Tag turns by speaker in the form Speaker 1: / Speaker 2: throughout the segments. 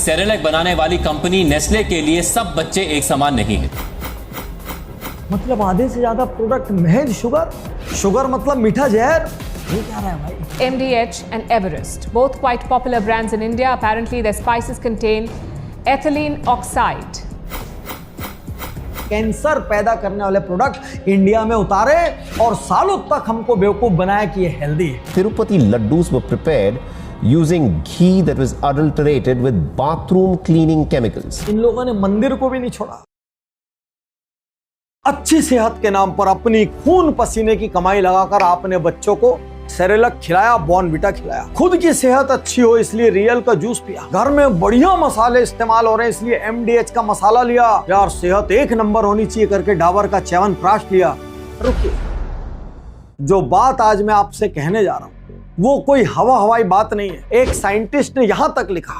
Speaker 1: Cerelac बनाने वाली company Nestle के लिए सब बच्चे एक समान नहीं हैं।
Speaker 2: मतलब आधे से ज्यादा प्रोडक्ट महज शुगर, शुगर मतलब मीठा जहर, ये क्या रहा है भाई?
Speaker 3: MDH and Everest, both quite popular brands in India. Apparently their spices contain ethylene oxide.
Speaker 2: Cancer पैदा करने वाले प्रोडक्ट इंडिया में उतारे और सालों तक हमको बेवकूफ बनाया कि ये हेल्दी है।
Speaker 4: Tirupati laddus were prepared using ghee that was adulterated with bathroom cleaning chemicals.
Speaker 2: इन लोगों ने मंदिर को भी नहीं छोड़ा। अच्छी सेहत के नाम पर अपनी खून पसीने की कमाई लगाकर आपने बच्चों को सेरेलक खिलाया, बॉर्नविटा खिलाया। खुद की सेहत अच्छी हो इसलिए रियल का जूस पिया। घर में बढ़िया मसाले इस्तेमाल हो रहे हैं इसलिए MDH का मसाला लिया। यार सेहत एक नंबर होनी चाहिए करके डाबर का च्यवनप्राश लिया। रुकिए, जो बात आज मैं आपसे कहने जा रहा हूँ वो कोई हवाई बात नहीं है। एक साइंटिस्ट ने यहां तक लिखा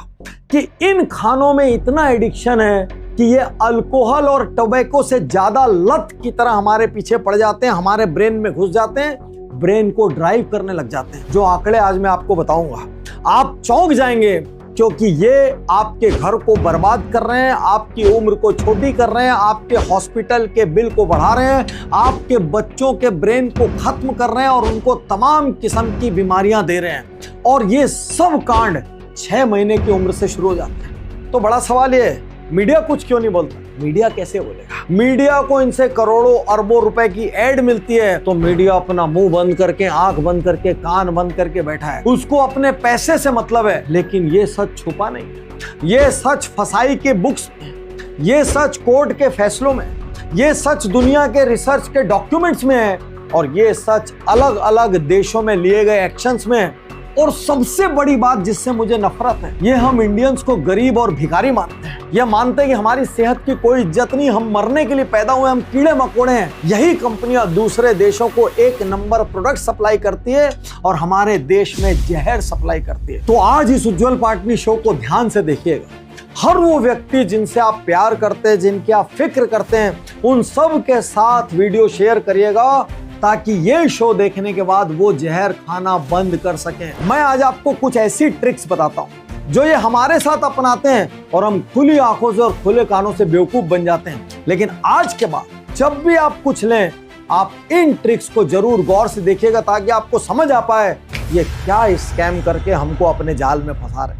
Speaker 2: कि इन खानों में इतना एडिक्शन है कि ये अल्कोहल और टोबैको से ज्यादा लत की तरह हमारे पीछे पड़ जाते हैं, हमारे ब्रेन में घुस जाते हैं, ब्रेन को ड्राइव करने लग जाते हैं। जो आंकड़े आज मैं आपको बताऊंगा आप चौंक जाएंगे, क्योंकि ये आपके घर को बर्बाद कर रहे हैं, आपकी उम्र को छोटी कर रहे हैं, आपके हॉस्पिटल के बिल को बढ़ा रहे हैं, आपके बच्चों के ब्रेन को खत्म कर रहे हैं और उनको तमाम किस्म की बीमारियां दे रहे हैं। और ये सब कांड 6 महीने की उम्र से शुरू हो जाते हैं। तो बड़ा सवाल ये है, मीडिया कुछ क्यों नहीं बोलता? मीडिया कैसे बोलेगा? मीडिया को इनसे करोड़ों अरबों रुपए की एड मिलती है तो मीडिया अपना मुंह बंद करके, आंख बंद करके, कान बंद करके बैठा है। उसको अपने पैसे से मतलब है। लेकिन ये सच छुपा नहीं है, ये सच फसाई के बुक्स में, ये सच कोर्ट के फैसलों में, ये सच दुनिया के रिसर्च के डॉक्यूमेंट्स में है और ये सच अलग अलग देशों में लिए गए एक्शंस में है। और सबसे बड़ी बात जिससे मुझे नफरत है, ये हम इंडियंस को गरीब और भिखारी मानते हैं। ये मानते हैं कि हमारी सेहत की कोई इज्जत नहीं, हम मरने के लिए पैदा हुए, हम कीड़े मकोड़े हैं। यही कंपनियां दूसरे देशों को एक नंबर प्रोडक्ट सप्लाई करती है और हमारे देश में जहर सप्लाई करती है। तो आज इस उज्जवल पाटनी शो को ध्यान से देखिएगा। हर वो व्यक्ति जिनसे आप प्यार करते हैं, जिनकी आप फिक्र करते हैं, उन सब के साथ वीडियो शेयर करिएगा ताकि ये शो देखने के बाद वो जहर खाना बंद कर सकें। मैं आज आपको कुछ ऐसी ट्रिक्स बताता हूं जो ये हमारे साथ अपनाते हैं और हम खुली आंखों से और खुले कानों से बेवकूफ बन जाते हैं। लेकिन आज के बाद जब भी आप कुछ लें, आप इन ट्रिक्स को जरूर गौर से देखिएगा ताकि आपको समझ आ पाए ये क्या स्कैम करके हमको अपने जाल में फंसा रहे।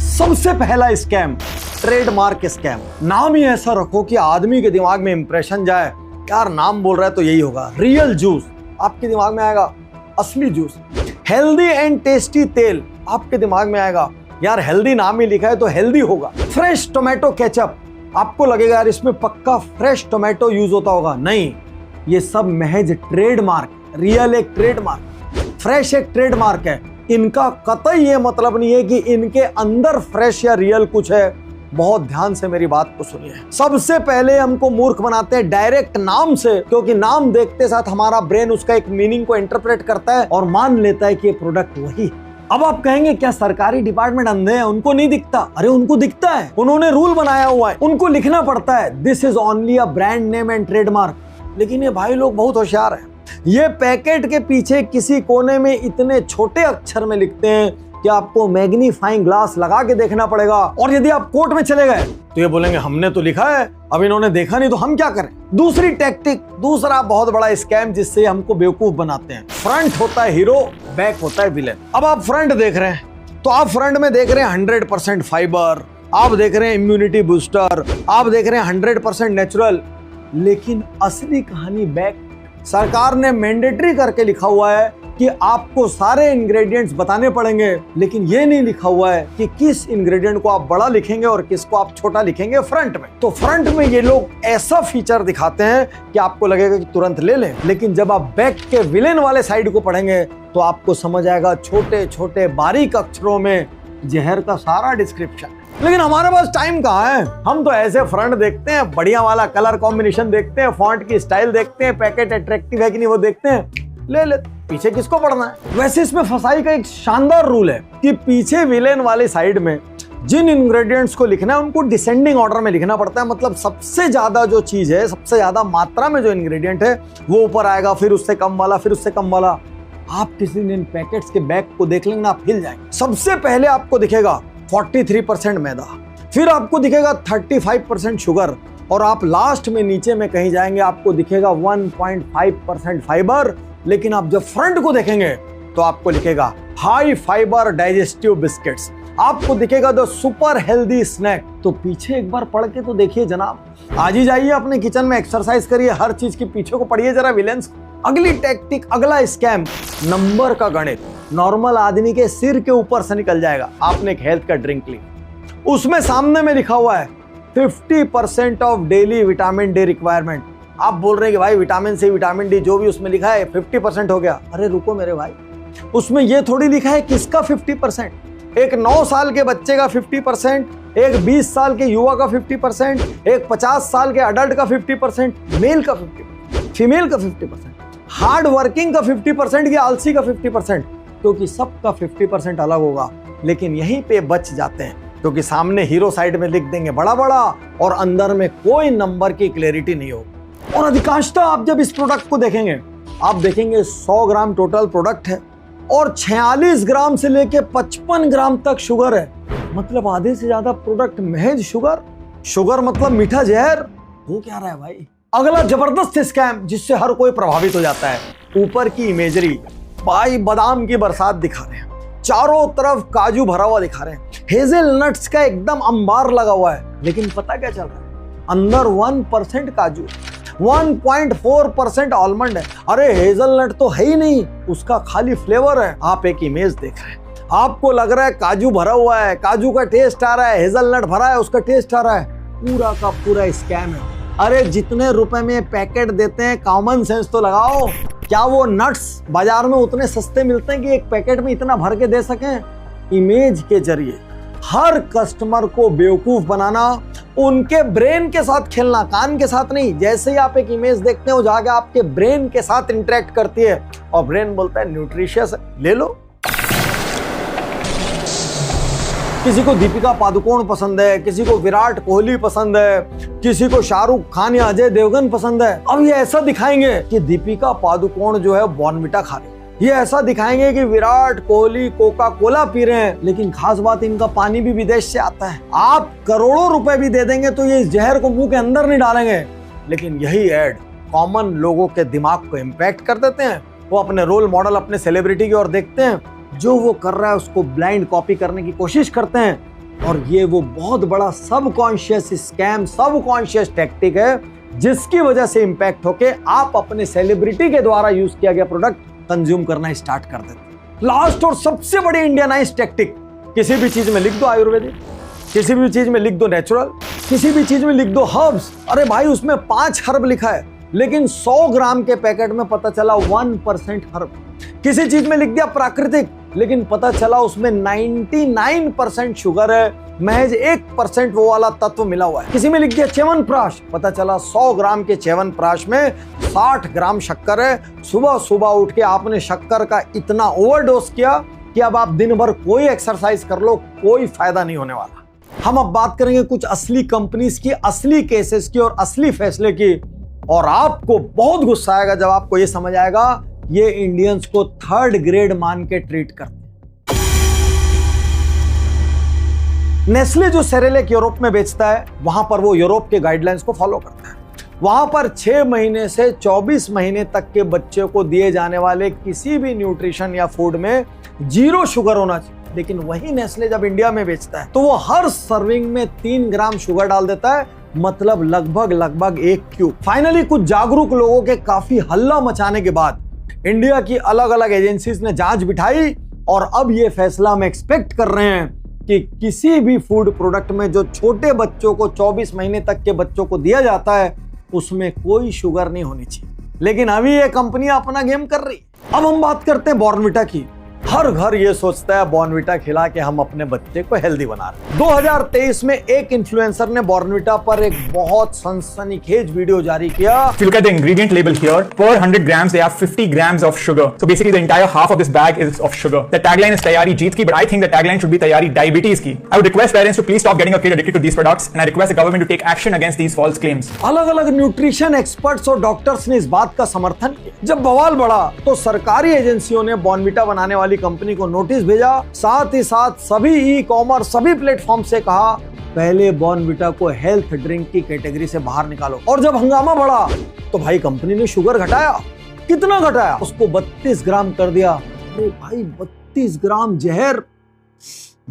Speaker 2: सबसे पहला स्कैम, ट्रेडमार्क स्कैम। नाम ही ऐसा रखो कि आदमी के दिमाग में इंप्रेशन जाए, यार नाम बोल रहा है तो यही होगा। रियल जूस आपके दिमाग में आएगा, असली जूस। हेल्दी एंड टेस्टी तेल आपके दिमाग में आएगा, यार हेल्दी नाम ही लिखा है तो हेल्दी होगा। फ्रेश टोमेटो केचप, आपको लगेगा यार इसमें पक्का फ्रेश टोमेटो यूज होता होगा। नहीं, ये सब महज ट्रेडमार्क। रियल एक ट्रेडमार्क, फ्रेश एक ट्रेडमार्क है। इनका कतई ये मतलब नहीं है कि इनके अंदर फ्रेश या रियल कुछ है। बहुत ध्यान से मेरी बात को सुनिए। सबसे पहले हमको मूर्ख बनाते हैं डायरेक्ट नाम से, क्योंकि नाम देखते साथ हमारा ब्रेन उसका एक मीनिंग को इंटरप्रेट करता है और मान लेता है कि ये प्रोडक्ट वही। अब आप कहेंगे क्या सरकारी डिपार्टमेंट अंधे हैं, उनको नहीं दिखता? अरे उनको दिखता है, उन्होंने रूल बनाया हुआ है, उनको लिखना पड़ता है this is only a brand name and trademark. लेकिन ये भाई लोग बहुत होशियार हैं। ये पैकेट के पीछे किसी कोने में इतने छोटे अक्षर में लिखते हैं कि आपको मैग्नीफाइंग ग्लास लगा के देखना पड़ेगा। और यदि आप कोर्ट में चले गए तो ये बोलेंगे हमने तो लिखा है, अब इन्होंने देखा नहीं तो हम क्या करें। दूसरी टैक्टिक, दूसरा बहुत बड़ा स्कैम जिससे हमको बेवकूफ बनाते हैं। फ्रंट होता है हीरो, बैक होता है विलेन। अब आप फ्रंट देख रहे हैं तो आप फ्रंट में देख रहे हैं 100% फाइबर, आप देख रहे हैं इम्यूनिटी बूस्टर, आप देख रहे हैं 100% नेचुरल। लेकिन असली कहानी बैक। सरकार ने मैंडेटरी करके लिखा हुआ है कि आपको सारे इंग्रेडिएंट्स बताने पड़ेंगे, लेकिन ये नहीं लिखा हुआ है कि किस इंग्रेडिएंट को आप बड़ा लिखेंगे और किसको आप छोटा लिखेंगे फ्रंट में। तो फ्रंट में ये लोग ऐसा फीचर दिखाते हैं कि आपको लगेगा कि तुरंत ले लें, लेकिन जब आप बैक के विलेन वाले साइड को पढ़ेंगे तो आपको समझ आएगा छोटे छोटे बारीक अक्षरों में जहर का सारा डिस्क्रिप्शन। लेकिन हमारे पास टाइम कहाँ है, हम तो ऐसे फ्रंट देखते हैं, बढ़िया वाला कलर कॉम्बिनेशन देखते हैं, फॉन्ट की स्टाइल देखते हैं, पैकेट अट्रैक्टिव है कि नहीं वो देखते हैं, ले ले, पीछे किसको पढ़ना है। वैसे इसमें फसाई का एक शानदार रूल है कि पीछे विलेन वाले साइड में जिन इंग्रेडिएंट्स को लिखना है उनको डिसेंडिंग ऑर्डर में लिखना पड़ता है। मतलब सबसे ज्यादा जो चीज है, सबसे ज्यादा मात्रा में जो इंग्रेडिएंट है वो ऊपर आएगा, फिर उससे कम वाला, फिर उससे कम वाला। आप किसी दिन पैकेट्स के बैग को देख लेंगे ना, आप हिल जाएंगे। सबसे पहले आपको दिखेगा 43% मैदा, फिर आपको दिखेगा 35% शुगर, और आप लास्ट में नीचे में कहीं जाएंगे आपको दिखेगा 1.5% फाइबर। लेकिन आप जब फ्रंट को देखेंगे तो आपको लिखेगा हाई फाइबर डाइजेस्टिव बिस्किट्स, आपको दिखेगा द सुपर हेल्दी स्नैक। तो पीछे एक बार पढ़ के तो देखिए जनाब, आज ही जाइए अपने किचन में, एक्सरसाइज करिए, हर चीज के पीछे को पढ़िए जरा विलेंस। अगली टैक्टिक, अगला स्कैम, नंबर का गणित। नॉर्मल आदमी के सिर के ऊपर से निकल जाएगा। आपने एक हेल्थ का ड्रिंक ली, उसमें सामने में लिखा हुआ है 50% of daily vitamin D requirement. आप बोल रहे हैं कि भाई विटामिन सी, विटामिन डी, जो भी उसमें लिखा है 50% हो गया। अरे रुको मेरे भाई, उसमें यह थोड़ी लिखा है किसका 50%। एक 9 साल के बच्चे का 50%, एक 20 साल के युवा का 50%, एक 50 साल के अडल्ट का 50%, मेल का 50%, फीमेल का 50%, हार्ड वर्किंग का 50% या आलसी का 50%, क्योंकि सबका 50% अलग होगा। लेकिन यहीं पे बच जाते हैं क्योंकि सामने हीरो साइड में लिख देंगे बड़ा बड़ा और अंदर में कोई नंबर की क्लैरिटी नहीं हो। और अधिकांशतः आप जब इस प्रोडक्ट को देखेंगे, आप देखेंगे 100 ग्राम टोटल प्रोडक्ट है और 46 ग्राम से लेके 55 ग्राम तक शुगर है। मतलब आधे से ज्यादा प्रोडक्ट महज शुगर। शुगर मतलब मीठा जहर। वो क्या रहा है भाई। अगला जबरदस्त स्कैम जिससे हर कोई प्रभावित हो जाता है, ऊपर की इमेजरी, भाई बादाम की बरसात दिखा रहे हैं, चारों तरफ काजू भरा हुआ दिखा रहे हैं, हेजल नट्स का एकदम अंबार लगा हुआ है। लेकिन पता क्या चल रहा है, अंदर 1% काजू, 1.4% आलमंड है। अरे हेजलनट तो है ही नहीं, उसका खाली फ्लेवर है। आप एक इमेज देख रहे हैं, आपको लग रहा है काजू भरा हुआ है, काजू का टेस्ट आ रहा है, हेजलनट भरा है, उसका टेस्ट आ रहा है। पूरा का पूरा स्कैम है। अरे जितने रुपए में पैकेट देते हैं, कॉमन सेंस तो लगाओ। क्या वो नट्स बाजार में उतने सस्ते मिलते हैं कि एक पैकेट में इतना भर के दे सकें? इमेज के जरिए हर कस्टमर को बेवकूफ बनाना, उनके ब्रेन के साथ खेलना, कान के साथ नहीं। जैसे ही आप एक इमेज देखते हो, जाके आपके ब्रेन के साथ इंटरेक्ट करती है और ब्रेन बोलता है न्यूट्रिशियस, ले लो। किसी को दीपिका पादुकोण पसंद है, किसी को विराट कोहली पसंद है, किसी को शाहरुख खान या अजय देवगन पसंद है। अब ये ऐसा दिखाएंगे कि दीपिका पादुकोण जो है बॉर्नविटा खा रही है, ये ऐसा दिखाएंगे कि Virat Kohli Coca Cola P रहे हैं, लेकिन खास बात इनका पानी भी विदेश से आता है। आप करोड़ों रुपए भी दे देंगे तो ये इस जहर को मुंह के अंदर नहीं डालेंगे। लेकिन यही एड कॉमन लोगों के दिमाग को इम्पैक्ट कर देते हैं। वो अपने रोल मॉडल, अपने सेलिब्रिटी की ओर देखते हैं, जो वो कर रहा है उसको ब्लाइंड कॉपी करने की कोशिश करते हैं। और ये वो बहुत बड़ा सबकॉन्शियस स्कैम, सबकॉन्शियस टैक्टिक है, जिसकी वजह से इम्पैक्ट होके आप अपने सेलिब्रिटी के द्वारा यूज किया गया प्रोडक्ट कंज्यूम करना स्टार्ट कर देते। लास्ट और सबसे बड़ी इंडियनाइज टैक्टिक, किसी भी चीज में लिख दो आयुर्वेदिक, किसी भी चीज में लिख दो नेचुरल, किसी भी चीज में लिख दो हर्ब्स। अरे भाई उसमें 5 हर्ब लिखा है, लेकिन 100 ग्राम के पैकेट में पता चला 1% हर्ब। किसी चीज में लिख दिया प्राकृतिक, लेकिन पता चला उसमें 99% शुगर है, महज 1% वो वाला तत्व मिला हुआ है। किसी में लिख दिया च्यवनप्राश, पता चला 100 ग्राम के च्यवनप्राश में 60 ग्राम शक्कर है। सुबह सुबह उठ के आपने शक्कर का इतना ओवरडोज किया कि अब आप दिन भर कोई एक्सरसाइज कर लो, कोई फायदा नहीं होने वाला। हम अब बात करेंगे कुछ असली कंपनीज की, असली केसेस की और असली फैसले की, और आपको बहुत गुस्सा आएगा जब आपको ये समझ आएगा ये इंडियंस को 3rd ग्रेड मान के ट्रीट करते हैं। नेस्ले जो सेरेलेक यूरोप में बेचता है, वहां पर वो यूरोप के गाइडलाइंस को फॉलो करता है। वहां पर 6 महीने से 24 महीने तक के बच्चे को दिए जाने वाले किसी भी न्यूट्रिशन या फूड में 0 शुगर होना चाहिए। लेकिन वही नेस्ले जब इंडिया में बेचता है तो वो हर सर्विंग में 3 ग्राम शुगर डाल देता है, मतलब लगभग 1 क्यूब। फाइनली कुछ जागरूक लोगों के काफी हल्ला मचाने के बाद इंडिया की अलग अलग एजेंसीज ने जांच बिठाई और अब ये फैसला हम एक्सपेक्ट कर रहे हैं कि किसी भी फूड प्रोडक्ट में जो छोटे बच्चों को 24 महीने तक के बच्चों को दिया जाता है उसमें कोई शुगर नहीं होनी चाहिए। लेकिन अभी ये कंपनी अपना गेम कर रही। अब हम बात करते हैं बॉर्नविटा की। हर घर ये सोचता है बॉर्नविटा खिला के हम अपने बच्चे को हेल्दी बना रहे हैं। 2023 में एक इन्फ्लुएंसर ने बॉर्नविटा पर एक बहुत सनसनीखेज वीडियो जारी किया।
Speaker 5: If you look at the ingredient label here, per 100 grams they have 50 grams of sugar. So basically the entire half of this bag is of sugar. The tagline is Tayari Jeet ki, but I think the tagline should be Tayari Diabetes ki. I would request parents to please stop getting a kid addicted to these products, and I request the government to take action against these false claims.
Speaker 2: अलग अलग nutrition experts और doctors ने इस बात का समर्थन किया। जब बवाल बढ़ा तो सरकारी एजेंसियों ने बॉर्नविटा बनाने वाली कंपनी को नोटिस भेजा, साथ ही साथ सभी ई कॉमर्स सभी प्लेटफॉर्म से कहा पहले बॉर्नविटा को हेल्थ ड्रिंक की कैटेगरी से बाहर निकालो। और जब हंगामा बढ़ा तो भाई कंपनी ने शुगर घटाया। कितना घटाया? उसको 32 ग्राम कर दिया। अरे भाई 32 ग्राम जहर,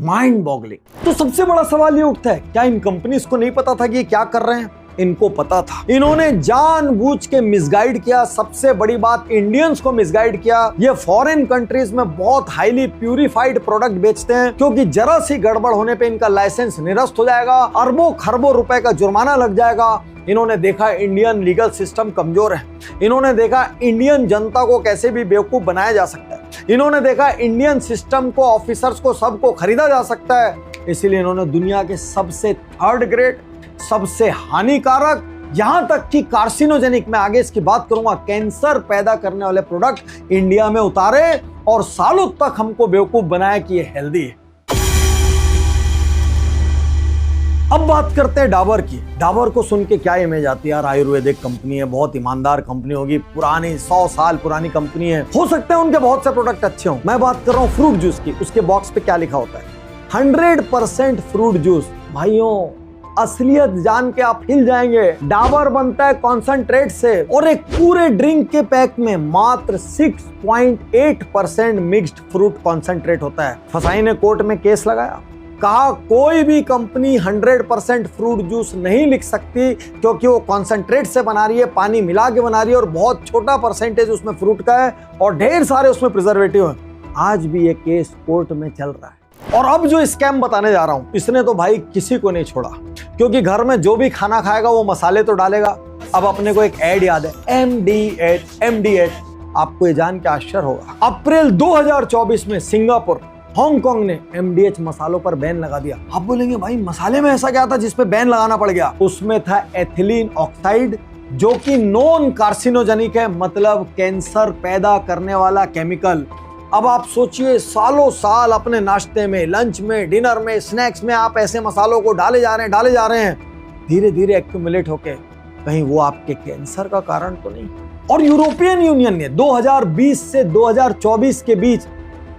Speaker 2: माइंड बॉगलिंग। तो सबसे बड़ा सवाल ये उठता है, क्या इन कंपनीज को नहीं पता था कि ये क्या कर रहे हैं? इनको पता था। इन्होंने जानबूझ के मिसगाइड किया। सबसे बड़ी बात, इंडियंस को मिसगाइड किया। ये फॉरेन कंट्रीज में बहुत हाईली प्यूरिफाइड प्रोडक्ट बेचते हैं, क्योंकि जरा सी गड़बड़ होने पे इनका लाइसेंस निरस्त हो जाएगा, अरबों खरबों रुपए का जुर्माना लग जाएगा। इन्होंने देखा इंडियन लीगल सिस्टम कमजोर है। इन्होंने देखा इंडियन जनता को कैसे भी बेवकूफ बनाया जा सकता है। इन्होंने देखा इंडियन सिस्टम को, ऑफिसर्स को, सबको खरीदा जा सकता है। इसीलिए इन्होंने दुनिया के सबसे थर्ड ग्रेड, सबसे हानिकारक, यहां तक कि कार्सिनोजेनिक, मैं आगे इसकी बात करूंगा, कैंसर पैदा करने वाले प्रोडक्ट इंडिया में उतारे और सालों तक हमको बेवकूफ बनाया कि ये हेल्दी है। अब बात करते हैं डाबर की। डाबर को सुन के क्या इमेज आती है? यार आयुर्वेदिक कंपनी है, बहुत ईमानदार कंपनी होगी, पुरानी 100 साल पुरानी कंपनी है, हो सकता है उनके बहुत से प्रोडक्ट अच्छे हों। मैं बात कर रहा हूं फ्रूट जूस की। उसके बॉक्स पे क्या लिखा होता है? 100% फ्रूट जूस। भाइयों, असलियत जान के आप हिल जाएंगे। डाबर बनता है कॉन्सेंट्रेट से, और एक पूरे ड्रिंक के पैक में मात्र 6.8% मिक्स्ड फ्रूट कॉन्सेंट्रेट होता है। फसाई ने कोर्ट में केस लगाया, कहा कोई भी कंपनी 100% फ्रूट जूस नहीं लिख सकती, क्योंकि वो कॉन्सेंट्रेट से बना रही है, पानी मिला के बना रही है, और बहुत छोटा परसेंटेज उसमें फ्रूट का है और ढेर सारे उसमें प्रिजर्वेटिव है। आज भी ये केस कोर्ट में चल रहा है। और अब जो स्कैम बताने जा रहा हूं, इसने तो भाई किसी को नहीं छोड़ा, क्योंकि घर में जो भी खाना खाएगा वो मसाले तो डालेगा। अब अपने को एक ऐड याद है, MD8। आपको ये जान के आश्चर्य होगा, अप्रैल 2024 में सिंगापुर, हांगकांग ने MDH मसालों पर बैन लगा दिया। आप बोलेंगे भाई मसाले में ऐसा क्या था जिसपे बैन लगाना पड़ गया? उसमें था एथिलीन ऑक्साइड, जो कि नॉन कार्सिनोजेनिक है, मतलब कैंसर पैदा करने वाला केमिकल। अब आप सोचिए, सालों साल अपने नाश्ते में, लंच में, डिनर में, स्नैक्स में आप ऐसे मसालों को डाले जा रहे हैं, धीरे धीरे एक्यूमुलेट होके कहीं वो आपके कैंसर का कारण तो नहीं। और यूरोपियन यूनियन ने 2020 से 2024 के बीच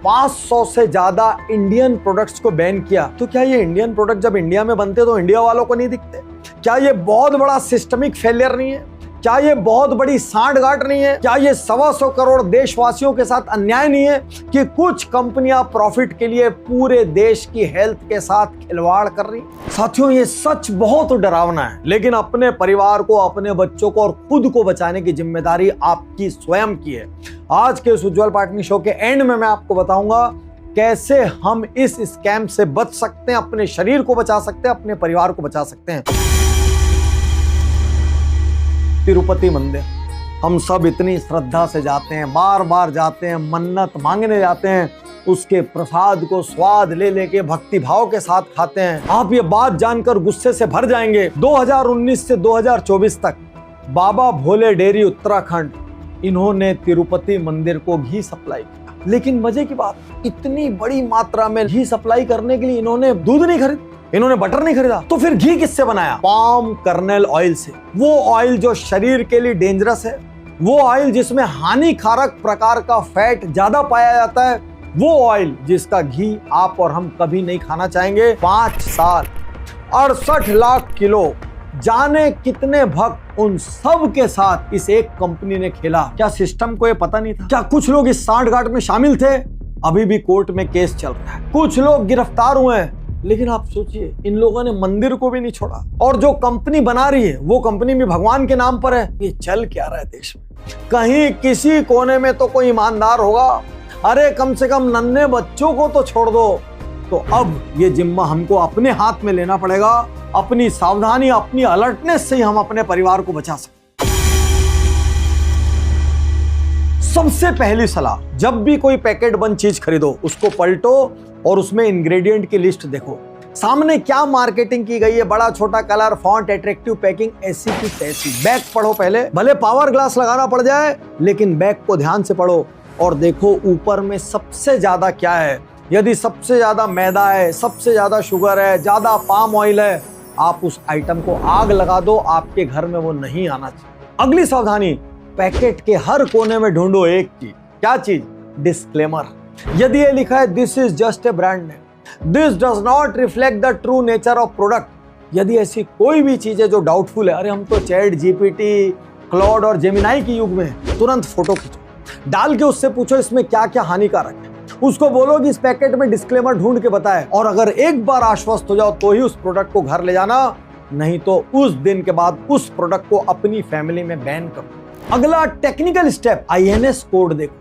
Speaker 2: 500 से ज्यादा इंडियन प्रोडक्ट्स को बैन किया। तो क्या ये इंडियन प्रोडक्ट जब इंडिया में बनते तो इंडिया वालों को नहीं दिखते? क्या ये बहुत बड़ा सिस्टमिक फेलियर नहीं है? क्या ये बहुत बड़ी सांठगांठ नहीं है? क्या ये 125 करोड़ देशवासियों के साथ अन्याय नहीं है कि कुछ कंपनियां प्रॉफिट के लिए पूरे देश की हेल्थ के साथ खिलवाड़ कर रही? साथियों, ये सच बहुत डरावना है, लेकिन अपने परिवार को, अपने बच्चों को और खुद को बचाने की जिम्मेदारी आपकी स्वयं की है। आज के इस उज्जवल पाटनी शो के एंड में मैं आपको बताऊंगा कैसे हम इस स्कैम से बच सकते हैं, अपने शरीर को बचा सकते हैं, अपने परिवार को बचा सकते हैं। तिरुपति मंदिर हम सब इतनी श्रद्धा से जाते हैं, बार बार जाते हैं, मन्नत मांगने जाते हैं, उसके प्रसाद को स्वाद ले लेके भक्ति भाव के साथ खाते हैं। आप ये बात जानकर गुस्से से भर जाएंगे, 2019 से 2024 तक बाबा भोले डेयरी उत्तराखंड, इन्होंने तिरुपति मंदिर को घी सप्लाई किया। लेकिन मजे की बात, इतनी बड़ी मात्रा में घी सप्लाई करने के लिए इन्होंने दूध नहीं खरीदा, इन्होंने बटर नहीं खरीदा, तो फिर घी किससे बनाया? पाम कर्नेल ऑयल से। वो ऑयल जो शरीर के लिए डेंजरस है, वो ऑयल जिसमें हानिकारक प्रकार का फैट ज्यादा पाया जाता है, वो ऑयल जिसका घी आप और हम कभी नहीं खाना चाहेंगे। 5 साल 68 लाख किलो, जाने कितने भक्त, उन सब के साथ इस एक कंपनी ने खेला। क्या सिस्टम को ये पता नहीं था? क्या कुछ लोग इस सांठगांठ में शामिल थे? अभी भी कोर्ट में केस चल रहा है, कुछ लोग गिरफ्तार हुए हैं, लेकिन आप सोचिए, इन लोगों ने मंदिर को भी नहीं छोड़ा। और जो कंपनी बना रही है वो कंपनी भी भगवान के नाम पर है। ये चल क्या रहा है देश में? कहीं किसी कोने में तो कोई ईमानदार होगा। अरे कम से कम नन्हे बच्चों को तो छोड़ दो। तो अब ये जिम्मा हमको अपने हाथ में लेना पड़ेगा। अपनी सावधानी, अपनी अलर्टनेस से ही हम अपने परिवार को बचा सकते। सबसे पहली सलाह, जब भी कोई पैकेट बंद चीज खरीदो उसको पलटो और उसमें इंग्रेडिएंट की लिस्ट देखो। सामने क्या मार्केटिंग की गई है, बड़ा छोटा, कलर, फॉन्ट, एट्रैक्टिव पैकिंग, ऐसी की तैसी। बैग पढ़ो पहले, भले पावर ग्लास लगाना पड़ जाए लेकिन बैग को ध्यान से पढ़ो और देखो ऊपर में सबसे ज्यादा क्या है। यदि सबसे ज्यादा मैदा है, सबसे ज्यादा शुगर है, ज्यादा पाम ऑयल है, आप उस आइटम को आग लगा दो, आपके घर में वो नहीं आना चाहिए। अगली सावधानी, पैकेट के हर कोने में ढूंढो एक चीज, क्या चीज? डिस्क्लेमर। यदि ये लिखा है this is just a brand name, this does not reflect the true nature of product, यदि ऐसी कोई भी चीज है जो डाउटफुल है, अरे हम तो चैट जीपीटी, क्लॉड और जेमिनाई के युग में हैं, तुरंत फोटो खींचो, डाल के उससे पूछो इसमें क्या क्या हानिकारक है, उसको बोलो कि इस पैकेट में डिस्क्लेमर ढूंढ के बताए, और अगर एक बार आश्वस्त हो जाओ तो ही उस प्रोडक्ट को घर ले जाना, नहीं तो उस दिन के बाद उस प्रोडक्ट को अपनी फैमिली में बैन करो। अगला टेक्निकल स्टेप, INS कोड देखो,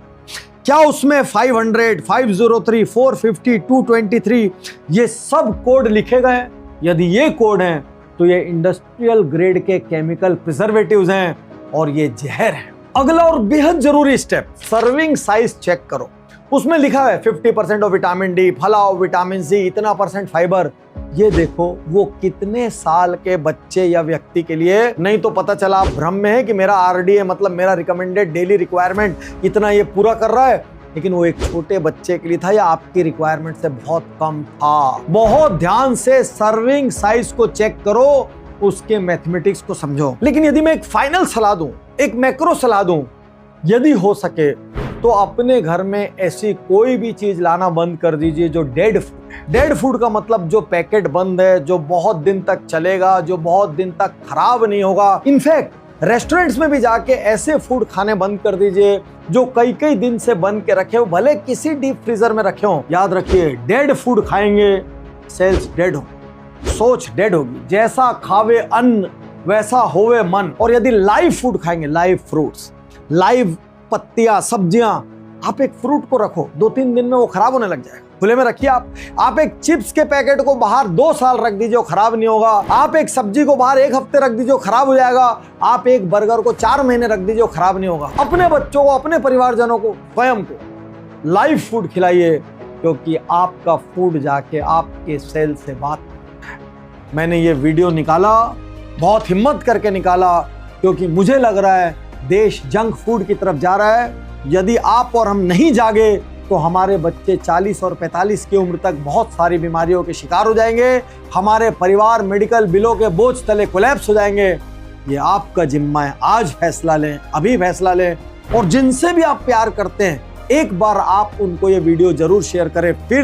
Speaker 2: क्या उसमें 500, 503, 450, 223 ये सब कोड लिखे गए? यदि ये कोड हैं तो ये इंडस्ट्रियल ग्रेड के केमिकल प्रिजर्वेटिव्स हैं और ये जहर है। अगला और बेहद जरूरी स्टेप, सर्विंग साइज चेक करो, उसमें लिखा है 50% ऑफ विटामिन डी, फलाव, विटामिन सी, इतना % फाइबर। ये देखो वो कितने साल के बच्चे या व्यक्ति के लिए, नहीं तो पता चला आप भ्रम में है कि मेरा RDA मतलब मेरा रिकमेंडेड डेली रिक्वायरमेंट इतना ये पूरा कर रहा है, लेकिन वो एक छोटे बच्चे के लिए था या आपकी रिक्वायरमेंट से बहुत कम था। बहुत ध्यान से सर्विंग साइज को चेक करो, उसके मैथमेटिक्स को समझो। लेकिन यदि मैं एक फाइनल सलाह दूं, एक मैक्रो सलाह दूं, यदि हो सके तो अपने घर में ऐसी कोई भी चीज लाना बंद कर दीजिए जो डेड फूड है। डेड फूड का मतलब जो पैकेट बंद है, जो बहुत दिन तक चलेगा, जो बहुत दिन तक खराब नहीं होगा। इनफैक्ट रेस्टोरेंट्स में भी जाके ऐसे फूड खाने बंद कर दीजिए जो कई कई दिन से बन के रखे हो, भले किसी डीप फ्रीजर में रखे हो। याद रखिए, डेड फूड खाएंगे सेल्स डेड हो, सोच डेड होगी। जैसा खावे अन्न वैसा होवे मन। और यदि लाइव फूड खाएंगे, लाइव फ्रूट्स, लाइव पत्तियां, सब्जियां, आप एक फ्रूट को रखो 2-3 दिन में वो खराब होने लग जाएगा, खुले में रखिए। आप एक चिप्स के पैकेट को बाहर 2 साल रख दीजिए, खराब नहीं होगा। आप एक सब्जी को बाहर 1 हफ्ते रख दीजिए, खराब हो जाएगा। आप एक बर्गर को 4 महीने रख दीजिए, खराब नहीं होगा। अपने बच्चों को, अपने परिवारजनों को, स्वयं को लाइव फूड खिलाइए, क्योंकि आपका फूड जाके आपके सेल से बात करता है। मैंने ये वीडियो निकाला, बहुत हिम्मत करके निकाला, क्योंकि मुझे लग रहा है देश जंक फूड की तरफ जा रहा है। यदि आप और हम नहीं जागे तो हमारे बच्चे 40 और 45 की उम्र तक बहुत सारी बीमारियों के शिकार हो जाएंगे। हमारे परिवार मेडिकल बिलों के बोझ तले कोलैप्स हो जाएंगे। ये आपका जिम्मा है, आज फैसला लें, अभी फैसला लें। और जिनसे भी आप प्यार करते हैं, एक बार आप उनको ये वीडियो जरूर शेयर करें। फिर